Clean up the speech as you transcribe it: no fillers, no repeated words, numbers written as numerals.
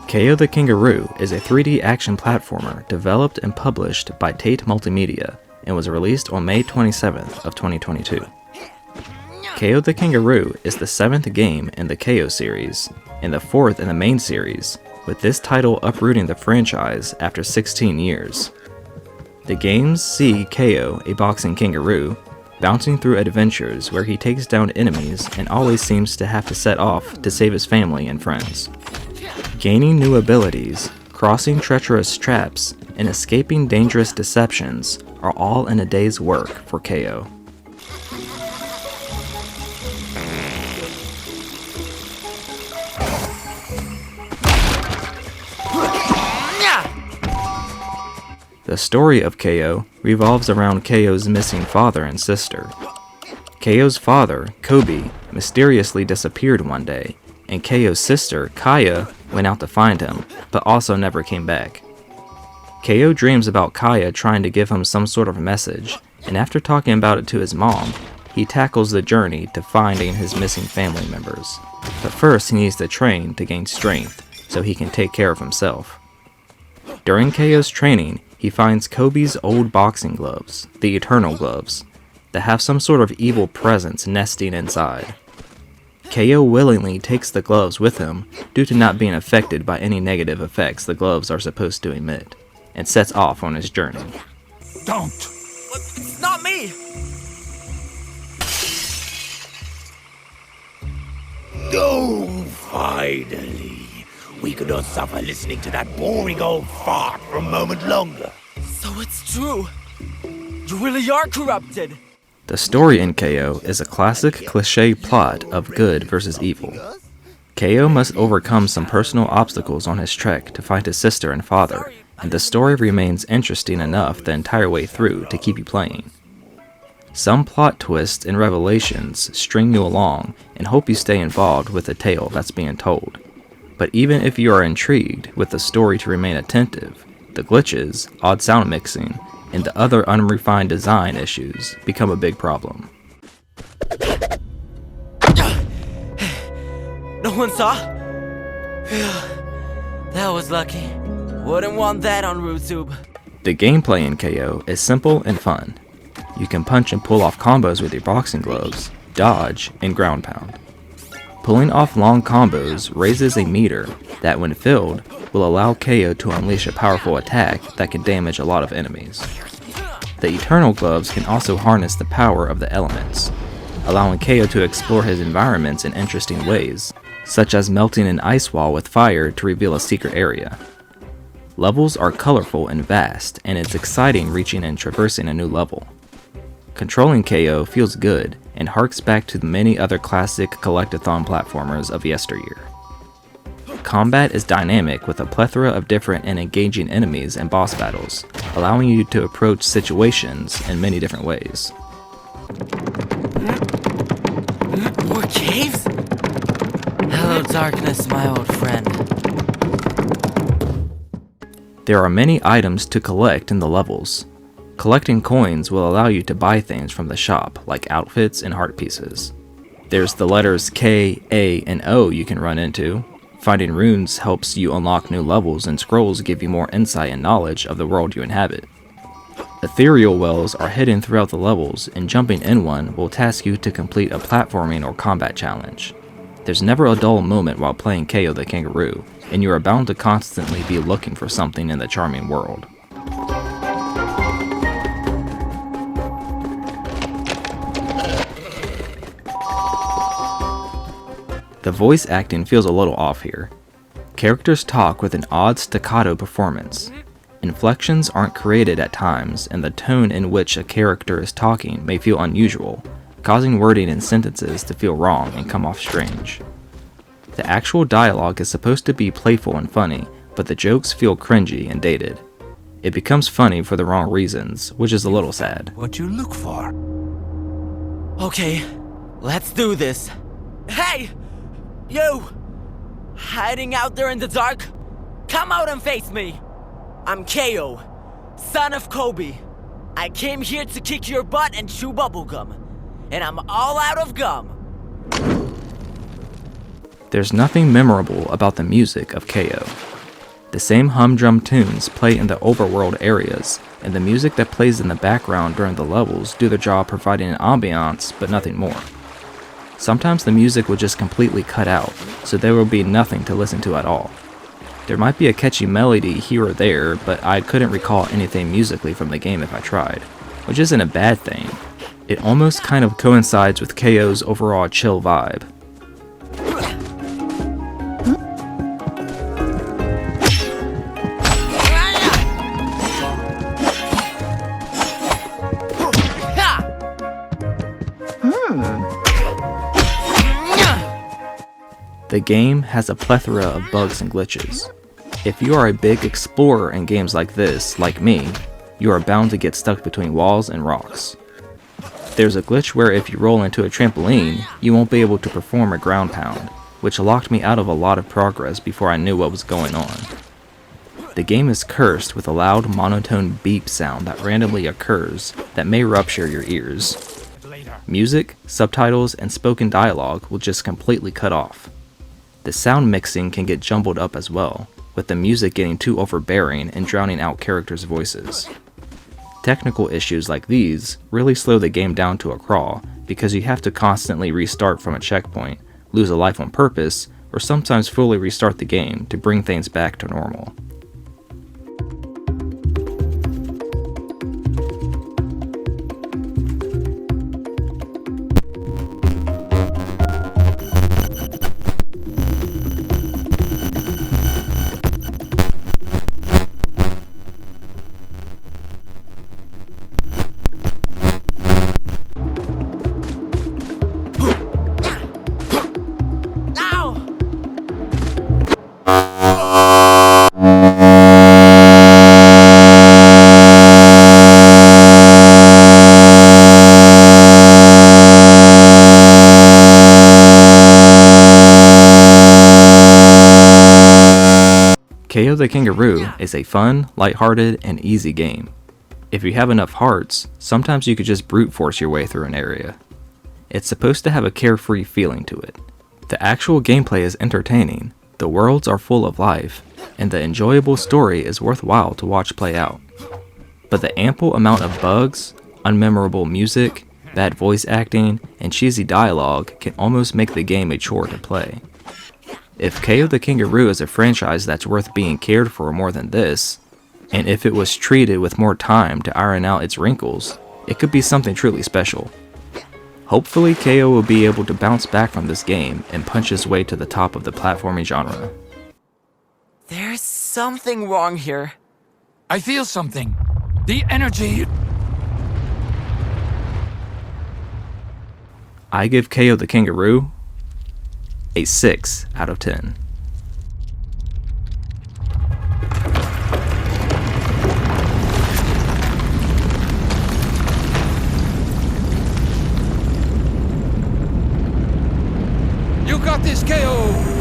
Kao the Kangaroo is a 3D action platformer developed and published by Tate Multimedia and was released on May 27th of 2022. Kao the Kangaroo is the 7th game in the Kao series and the 4th in the main series, with this title uprooting the franchise after 16 years. The games see Kao, a boxing kangaroo, bouncing through adventures where he takes down enemies and always seems to have to set off to save his family and friends. Gaining new abilities, crossing treacherous traps, and escaping dangerous deceptions are all in a day's work for Kao. The story of Kao revolves around Kao's missing father and sister. Kao's father, Kobe, mysteriously disappeared one day, and Kao's sister, Kaya, went out to find him, but also never came back. Kao dreams about Kaya trying to give him some sort of message, and after talking about it to his mom, he tackles the journey to finding his missing family members. But first he needs to train to gain strength, so he can take care of himself. During Kao's training, he finds Kobe's old boxing gloves, the Eternal Gloves, that have some sort of evil presence nesting inside. Kao willingly takes the gloves with him due to not being affected by any negative effects the gloves are supposed to emit, and sets off on his journey. Don't! It's not me! Oh, finally! We could not suffer listening to that boring old fart for a moment longer. So it's true. You really are corrupted. The story in Kao is a classic cliché plot of good versus evil. Kao must overcome some personal obstacles on his trek to find his sister and father, and the story remains interesting enough the entire way through to keep you playing. Some plot twists and revelations string you along and hope you stay involved with the tale that's being told. But even if you are intrigued with the story to remain attentive, the glitches, odd sound mixing, and the other unrefined design issues become a big problem. No one saw? That was lucky. Wouldn't want that on RooTube. The gameplay in Kao is simple and fun. You can punch and pull off combos with your boxing gloves, dodge, and ground pound. Pulling off long combos raises a meter that, when filled, will allow Kao to unleash a powerful attack that can damage a lot of enemies. The Eternal Gloves can also harness the power of the elements, allowing Kao to explore his environments in interesting ways, such as melting an ice wall with fire to reveal a secret area. Levels are colorful and vast, and it's exciting reaching and traversing a new level. Controlling Kao feels good and harks back to the many other classic collectathon platformers of yesteryear. Combat is dynamic with a plethora of different and engaging enemies and boss battles, allowing you to approach situations in many different ways. More caves? Hello, darkness, my old friend. There are many items to collect in the levels. Collecting coins will allow you to buy things from the shop, like outfits and heart pieces. There's the letters K, A, and O you can run into. Finding runes helps you unlock new levels, and scrolls give you more insight and knowledge of the world you inhabit. Ethereal wells are hidden throughout the levels, and jumping in one will task you to complete a platforming or combat challenge. There's never a dull moment while playing Kao the Kangaroo, and you are bound to constantly be looking for something in the charming world. The voice acting feels a little off here. Characters talk with an odd staccato performance. Inflections aren't created at times, and the tone in which a character is talking may feel unusual, causing wording in sentences to feel wrong and come off strange. The actual dialogue is supposed to be playful and funny, but the jokes feel cringy and dated. It becomes funny for the wrong reasons, which is a little sad. What you look for? Okay, let's do this. Hey! You! Hiding out there in the dark? Come out and face me! I'm Kao, son of Kobe. I came here to kick your butt and chew bubblegum. And I'm all out of gum. There's nothing memorable about the music of Kao. The same humdrum tunes play in the overworld areas, and the music that plays in the background during the levels do their job providing an ambiance, but nothing more. Sometimes the music will just completely cut out, so there will be nothing to listen to at all. There might be a catchy melody here or there, but I couldn't recall anything musically from the game if I tried, which isn't a bad thing. It almost kind of coincides with KO's overall chill vibe. The game has a plethora of bugs and glitches. If you are a big explorer in games like this, like me, you are bound to get stuck between walls and rocks. There's a glitch where if you roll into a trampoline, you won't be able to perform a ground pound, which locked me out of a lot of progress before I knew what was going on. The game is cursed with a loud monotone beep sound that randomly occurs that may rupture your ears. Music, subtitles, and spoken dialogue will just completely cut off. The sound mixing can get jumbled up as well, with the music getting too overbearing and drowning out characters' voices. Technical issues like these really slow the game down to a crawl because you have to constantly restart from a checkpoint, lose a life on purpose, or sometimes fully restart the game to bring things back to normal. Kao the Kangaroo is a fun, lighthearted, and easy game. If you have enough hearts, sometimes you could just brute force your way through an area. It's supposed to have a carefree feeling to it. The actual gameplay is entertaining, the worlds are full of life, and the enjoyable story is worthwhile to watch play out. But the ample amount of bugs, unmemorable music, bad voice acting, and cheesy dialogue can almost make the game a chore to play. If Kao the Kangaroo is a franchise that's worth being cared for more than this, and if it was treated with more time to iron out its wrinkles, it could be something truly special. Hopefully Kao will be able to bounce back from this game and punch his way to the top of the platforming genre. There's something wrong here. I feel something. The energy. I give Kao the Kangaroo a 6 out of 10. You got this, KO!